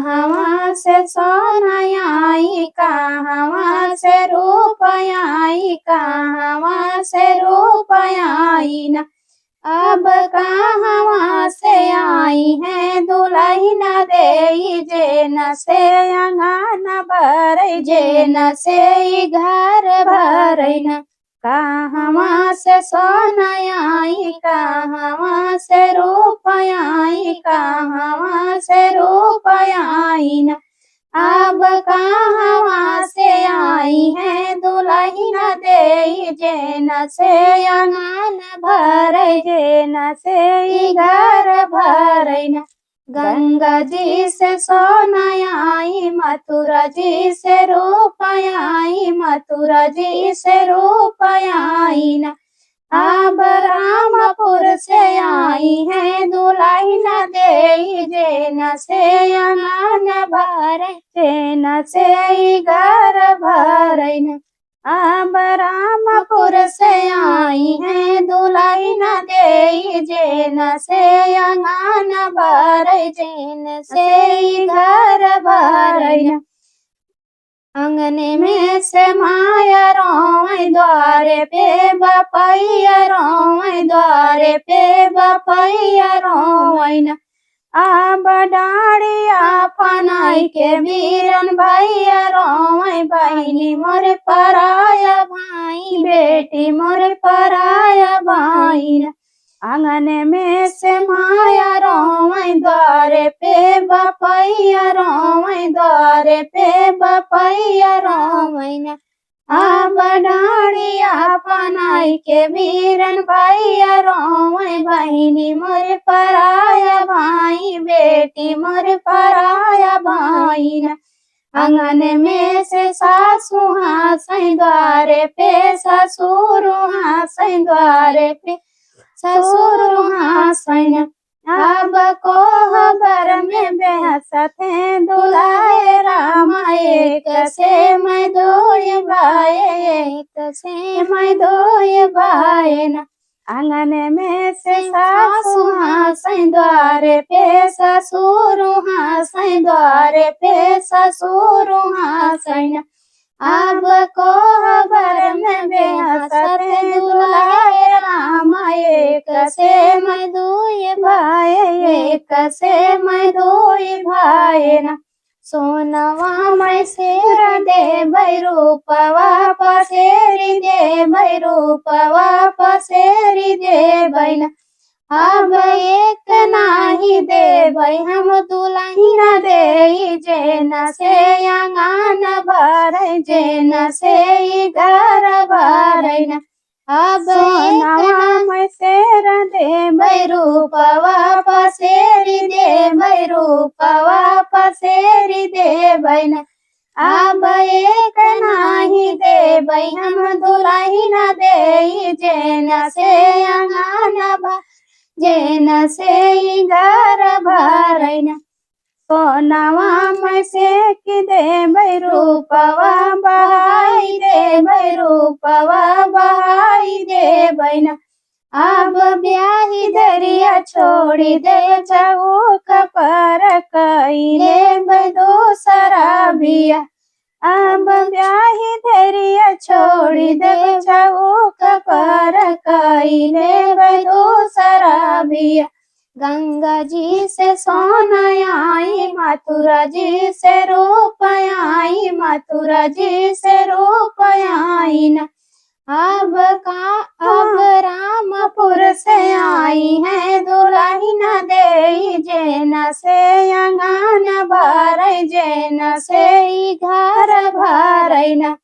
कहवा से सोना आई, कहवा से रुपया आई, कहवा से रुपया आई न। अब कहवा से आई है दुल्हन दे, जे न से अंगन भर, जे न से घर भर न। कहवा से सोना आई, कहवा से रुपया आई, कहवा से रुपया आई न। अब कहवा से आई है दुल्हन दे, जे न से अंगन भर, जे न से घर भर न। गंगा जी से सोना आई, मथुरा जी से रुपया आई, मथुरा जी से रुपया आई न। अब रामपुर से आई है दुल्हन दे, जे न से अंगन भर, जे न से घर भर न। अब रामपुर से आई है दुल्हन दे, जे न से अंगन भर, जे न से घर भर न। अंगने में से माया रोए, द्वारे पे बपैया रोए, द्वारे पे बपैया रोए न। अब डाड़िया फनाई के वीरन भैया रोए, बहनी मोर पराया भाई, बेटी मोर पराया भाई न। आंगन में से माया रोए, द्वारे पे बपैया रोए, द्वारे पे बपैया रोए न। अब डाड़िया फनाई के वीरन भैया रोए, बहनी मोर पराया भाई, बेटी मोर पराया भाई न। आंगन में से सासू हासै, द्वारे पे ससुर हासै, द्वारे पे ससुर हासै न। अब कोहबर में बेहसत है दुलाए रामा, एक से मैं दोय भाई, एक से मैं दोय भाई न। आंगन में से सासू हासै, द्वारे पे ससुर हासै, द्वारे पे ससुर हासै न। अब कोहबर में बेहसत है दुलाए रामा, एक से मैं दोय भाई, एक से मैं दोय भाई न। सोनवा मैं शेर दे रूपवा पसेरी दे, रूपवा पसेरी दे न। अब एक नाही दे हम दुल्हन दे, जे न से अंगन भर, जे न से घर भर न। अब सोनवा मैं शेर दे रूपवा पसेरी दे, रूपवा पसेरी दे न। अब एक नाही दे हम दुल्हन दे, जे न से अंगन भर, जे न से घर भर न। सोनवा मैं सेक दे रूपवा बहाई दे, रूपवा बहाई दे न। अब ब्याही दरिया छोड़ी दे, चौक पर कइले दूसरा बिया। अब ब्याही दरिया छोड़ी दे, चौक पर कइले दूसरा बिया। गंगा जी से सोना आई, मथुरा जी से रुपया आई, मथुरा जी से रुपया आई न। अब रामपुर से आई है दुल्हन दे, जे न से अंगन भर, जे न से घर भर न।